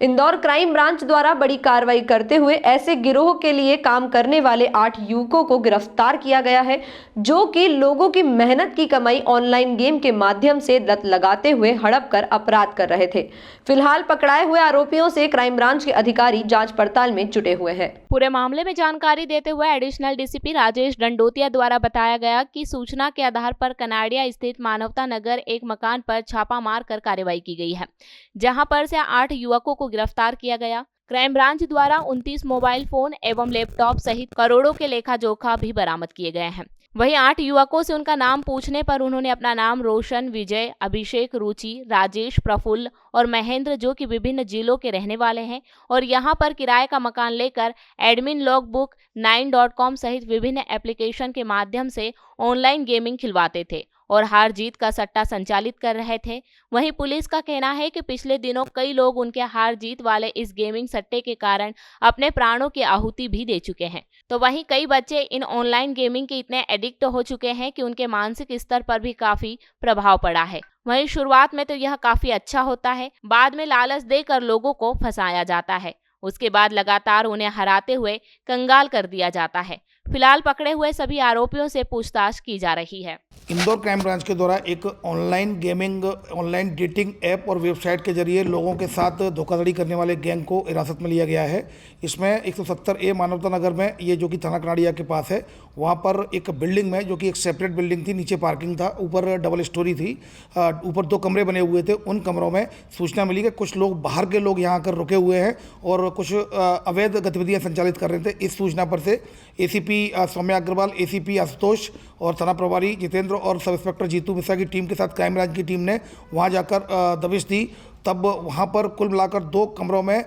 Indore crime branch द्वारा बड़ी कार्रवाई करते हुए ऐसे गिरोह के लिए काम करने वाले 8 युवकों को गिरफ्तार किया गया है, जो कि लोगों की मेहनत की कमाई ऑनलाइन गेम के माध्यम से लत लगाते हुए हड़प कर अपराध कर रहे थे। फिलहाल पकड़ाए हुए आरोपियों से क्राइम ब्रांच के अधिकारी जांच पड़ताल में जुटे हुए हैं। पूरे मामले में जानकारी देते हुए एडिशनल डीसीपी राजेश दंडोतिया द्वारा बताया गया कि सूचना के आधार पर कनाडिया स्थित मानवता नगर एक मकान पर छापा मारकर कार्रवाई की गई है, जहां पर से 8 युवकों को गिरफ्तार किया गया। क्राइम ब्रांच द्वारा 29 मोबाइल फोन एवं लैपटॉप सहित करोड़ों के लेखा जोखा भी बरामद किए गए हैं। वहीं 8 युवकों से उनका नाम पूछने पर उन्होंने अपना नाम रोशन, विजय, अभिषेक, रुचि, राजेश, प्रफुल्ल और महेंद्र, जो कि विभिन्न जिलों के रहने वाले हैं और यहां पर किराए का मकान लेकर एडमिन लॉग बुक 9.com सहित विभिन्न एप्लीकेशन के माध्यम से ऑनलाइन गेमिंग खिलवाते थे और हार जीत का सट्टा संचालित कर रहे थे। वहीं पुलिस का कहना है कि पिछले दिनों कई लोग उनके हार जीत वाले इस गेमिंग सट्टे के कारण अपने प्राणों की आहुति भी दे चुके हैं। तो वहीं कई बच्चे इन ऑनलाइन गेमिंग के इतने एडिक्ट हो चुके हैं कि उनके मानसिक स्तर पर भी काफी प्रभाव पड़ा है। वहीं शुरुआत में तो यह काफी अच्छा होता है, बाद में लालच देकर लोगों को फंसाया जाता है, उसके बाद लगातार उन्हें हराते हुए कंगाल कर दिया जाता है। फिलहाल पकड़े हुए सभी आरोपियों से पूछताछ की जा रही है। इंदौर क्राइम ब्रांच के द्वारा एक online gaming, online dating app और वेबसाइट के जरिए लोगों के साथ धोखाधड़ी करने वाले गैंग को हिरासत में लिया गया है। इसमें 170A मानवता नगर में, ये जो कि थाना कनाडिया के पास है, वहाँ पर एक बिल्डिंग में, जो कि एक सेपरेट बिल्डिंग थी, नीचे पार्किंग था, ऊपर डबल स्टोरी थी, ऊपर 2 कमरे बने हुए थे। उन कमरों में सूचना मिली कि कुछ लोग, बाहर के लोग यहाँ आकर रुके हुए हैं और कुछ अवैध गतिविधियाँ संचालित कर रहे थे। इस सूचना पर से ACP सौम्या अग्रवाल, ACP आशुतोष और थाना प्रभारी जितेंद्र और सब इंस्पेक्टर जीतू मिश्रा की टीम के साथ क्राइम ब्रांच की टीम ने वहां जाकर दबिश दी। तब वहां पर कुल मिलाकर 2 कमरों में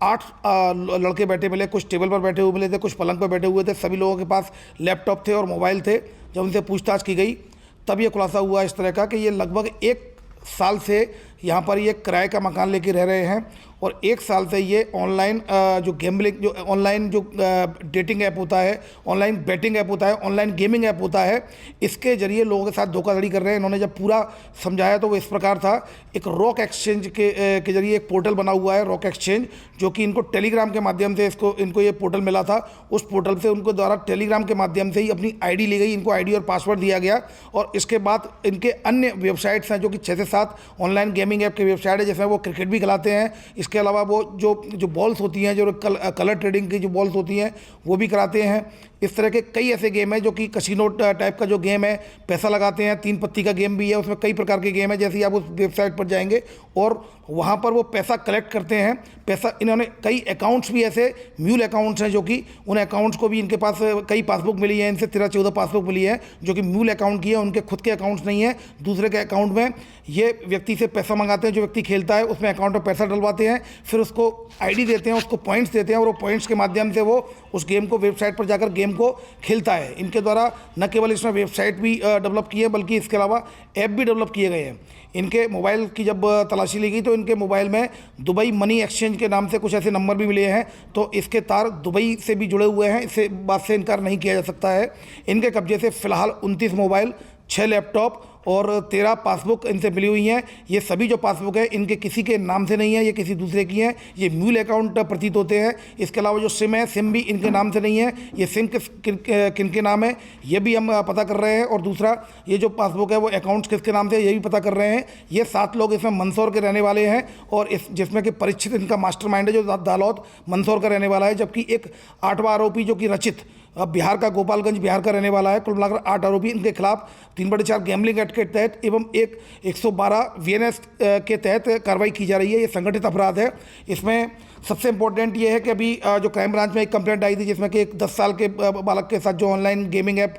8 लड़के बैठे मिले। कुछ टेबल पर बैठे हुए मिले थे, कुछ पलंग पर बैठे हुए थे। सभी लोगों के पास लैपटॉप थे और मोबाइल थे। जब उनसे पूछताछ की गई तब ये खुलासा हुआ इस तरह का कि ये लगभग 1 साल से यहाँ पर ये किराए का मकान लेके रह रहे हैं और 1 साल से ये ऑनलाइन जो गैम्बलिंग, जो ऑनलाइन जो डेटिंग ऐप होता है, ऑनलाइन बेटिंग ऐप होता है, ऑनलाइन गेमिंग ऐप होता है, इसके जरिए लोगों के साथ धोखाधड़ी कर रहे हैं। इन्होंने जब पूरा समझाया तो वो इस प्रकार था। एक रॉक एक्सचेंज के जरिए एक पोर्टल बना हुआ है, रॉक एक्सचेंज, जो कि इनको टेलीग्राम के माध्यम से इनको ये पोर्टल मिला था। उस पोर्टल से उनको द्वारा टेलीग्राम के माध्यम से ही अपनी ID ली गई, इनको ID और पासवर्ड दिया गया और इसके बाद इनके अन्य वेबसाइट्स हैं, जो कि 6 से 7 ऑनलाइन गेमिंग ऐप के वेबसाइट है, जिसमें वो क्रिकेट भी खिलाते हैं। इसके अलावा वो जो बॉल्स होती हैं, जो कलर ट्रेडिंग की जो बॉल्स होती हैं, वो भी कराते हैं। इस तरह के कई ऐसे गेम हैं जो कि कसिनो टाइप का जो गेम है, पैसा लगाते हैं। 3 पत्ती का गेम भी है, उसमें कई प्रकार के गेम है। जैसे ही आप उस वेबसाइट पर जाएंगे और वहाँ पर वो पैसा कलेक्ट करते हैं। पैसा, इन्होंने कई अकाउंट्स भी ऐसे म्यूल अकाउंट्स हैं, जो कि उन अकाउंट्स को भी इनके पास कई पासबुक मिली है, इनसे 13-14 पासबुक मिली है, जो कि म्यूल अकाउंट की है। उनके खुद के अकाउंट्स नहीं है, दूसरे के अकाउंट में ये व्यक्ति से पैसा मंगाते हैं। जो व्यक्ति खेलता है उसमें अकाउंट में पैसा डलवाते हैं, फिर उसको ID देते हैं, उसको पॉइंट्स देते हैं और वो पॉइंट्स के माध्यम से वो उस गेम को, वेबसाइट पर जाकर गेम को खेलता है। इनके द्वारा न केवल इसमें वेबसाइट भी डेवलप की है, बल्कि इसके अलावा ऐप भी डेवलप किए गए हैं। इनके मोबाइल की जब तलाशी ली गई तो इनके मोबाइल में दुबई मनी एक्सचेंज के नाम से कुछ ऐसे नंबर भी मिले हैं, तो इसके तार दुबई से भी जुड़े हुए हैं। इससे बात से इनकार नहीं किया जा सकता है। इनके कब्जे से फिलहाल 29 मोबाइल, 6 लैपटॉप और 13 पासबुक इनसे मिली हुई हैं। ये सभी जो पासबुक है इनके किसी के नाम से नहीं है, ये किसी दूसरे की हैं। ये म्यूल अकाउंट प्रतीत होते हैं। इसके अलावा जो सिम है, सिम भी इनके नाम से नहीं है। ये सिम किन के नाम है ये भी हम पता कर रहे हैं। और दूसरा, ये जो पासबुक है वो अकाउंट्स किसके नाम से है ये भी पता कर रहे हैं। ये 7 लोग इसमें मंदसौर के रहने वाले हैं और जिसमें कि परीक्षित इनका मास्टरमाइंड है, जो दालौद मंदसौर का रहने वाला है। जबकि एक 8वां आरोपी, जो कि रचित, अब बिहार का, गोपालगंज बिहार का रहने वाला है। कुल मिलाकर 8 आरोपी। इनके खिलाफ 3/4 गैम्बलिंग एक्ट के तहत एवं एक 112 VNS के तहत कार्रवाई की जा रही है। ये संगठित अपराध है। इसमें सबसे इम्पोर्टेंट ये है कि अभी जो क्राइम ब्रांच में एक कंप्लेंट आई थी, जिसमें कि एक 10 साल के बालक के साथ जो ऑनलाइन गेमिंग ऐप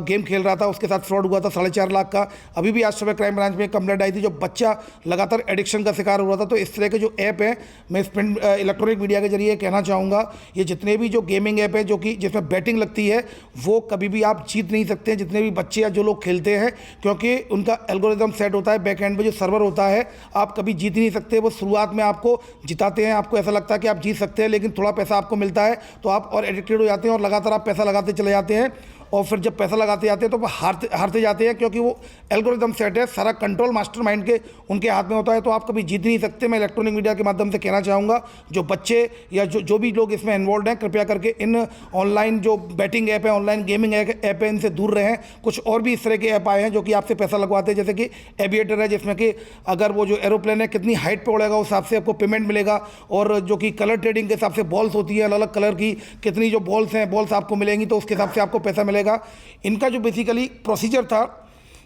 गेम खेल रहा था, उसके साथ फ्रॉड हुआ था 4.5 लाख का। अभी भी आज सुबह क्राइम ब्रांच में एक कंप्लेंट आई थी, जो बच्चा लगातार एडिक्शन का शिकार हो रहा था। तो इस तरह के जो ऐप है, मैं इस प्रिंट इलेक्ट्रॉनिक मीडिया के जरिए कहना चाहूँगा, ये जितने भी जो गेमिंग ऐप है, जो कि जिसमें बैटिंग लगती है, वो कभी भी आप जीत नहीं सकते हैं। जितने भी बच्चे या जो लोग खेलते हैं, क्योंकि उनका एल्गोरिदम सेट होता है, बैक एंड में जो सर्वर होता है, आप कभी जीत ही नहीं सकते। वो शुरुआत में आपको जिताते हैं, आपको ऐसा लगता है कि आप जीत सकते हैं, लेकिन थोड़ा पैसा आपको मिलता है तो आप और एडिक्टेड हो जाते हैं और लगातार आप पैसा लगाते चले जाते हैं और फिर जब पैसा लगाते जाते हैं तो वो हारते जाते हैं, क्योंकि वो एल्गोरिदम सेट है, सारा कंट्रोल मास्टरमाइंड के उनके हाथ में होता है। तो आप कभी जीत नहीं सकते। मैं इलेक्ट्रॉनिक मीडिया के माध्यम से कहना चाहूँगा, जो बच्चे या जो भी लोग इसमें इन्वॉल्व हैं, कृपया करके इन ऑनलाइन जो बैटिंग ऐप है, ऑनलाइन गेमिंग ऐप है, इनसे दूर रहें। कुछ और भी इस तरह के ऐप आए हैं जो कि आपसे पैसा लगवाते हैं, जैसे कि एविएटर है, जिसमें कि अगर वो जो एरोप्लेन है कितनी हाइट पे उड़ेगा उस हिसाब से आपको पेमेंट मिलेगा, और जो कि कलर ट्रेडिंग के हिसाब से बॉल्स होती है, अलग अलग कलर की कितनी जो बॉल्स हैं, बॉल्स आपको मिलेंगी तो उसके हिसाब से आपको पैसा मिलेगा। इनका जो बेसिकली प्रोसीजर था,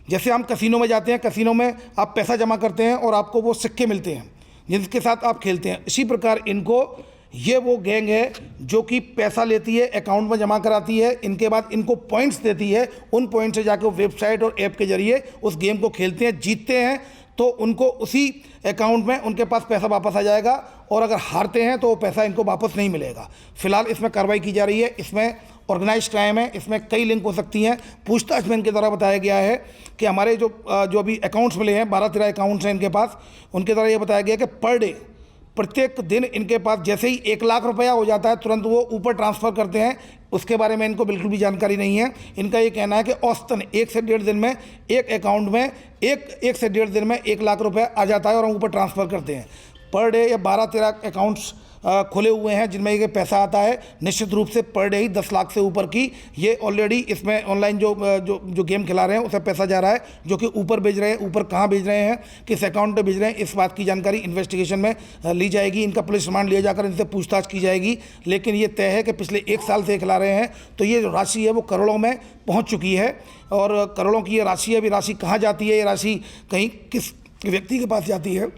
जैसे हम कसिनो में जाते हैं, कसिनो में आप पैसा जमा करते हैं और आपको वो सिक्के मिलते हैं जिसके साथ आप खेलते हैं, इसी प्रकार इनको ये वो गैंग है जो कि पैसा लेती है, अकाउंट में जमा कराती है, इनके बाद इनको पॉइंट्स देती है, उन पॉइंट से जाकर वो वेबसाइट और ऐप के जरिए उस गेम को खेलते हैं। जीतते हैं तो उनको उसी अकाउंट में उनके पास पैसा वापस आ जाएगा, और अगर हारते हैं तो वो पैसा इनको वापस नहीं मिलेगा। फिलहाल इसमें कार्रवाई की जा रही है, इसमें ऑर्गेनाइज क्राइम है, इसमें कई लिंक हो सकती हैं। पूछताछ में इनके द्वारा बताया गया है कि हमारे जो अभी अकाउंट्स मिले हैं, 12-13 अकाउंट्स हैं इनके पास, उनके द्वारा ये बताया गया कि पर डे, प्रत्येक दिन इनके पास जैसे ही 1 लाख रुपया हो जाता है तुरंत वो ऊपर ट्रांसफ़र करते हैं। उसके बारे में इनको बिल्कुल भी जानकारी नहीं है। इनका ये कहना है कि औसतन 1 से 1.5 दिन में एक अकाउंट में एक से 1.5 दिन में 1 लाख रुपया आ जाता है और हम ऊपर ट्रांसफ़र करते हैं। पर डे ये 12-13 अकाउंट्स खुले हुए हैं जिनमें ये पैसा आता है। निश्चित रूप से पर डे ही 10 लाख से ऊपर की ये ऑलरेडी इसमें ऑनलाइन जो गेम खिला रहे हैं उससे पैसा जा रहा है, जो कि ऊपर भेज रहे हैं। ऊपर कहाँ भेज रहे हैं, किस अकाउंट पे भेज रहे हैं, इस बात की जानकारी इन्वेस्टिगेशन में ली जाएगी। इनका पुलिस रिमांड लिया जाकर इनसे पूछताछ की जाएगी। लेकिन ये तय है कि पिछले 1 साल से खिला रहे हैं, तो ये जो राशि है वो करोड़ों में पहुँच चुकी है, और करोड़ों की ये राशि है। अभी राशि कहाँ जाती है, ये राशि कहीं किस व्यक्ति के पास जाती है।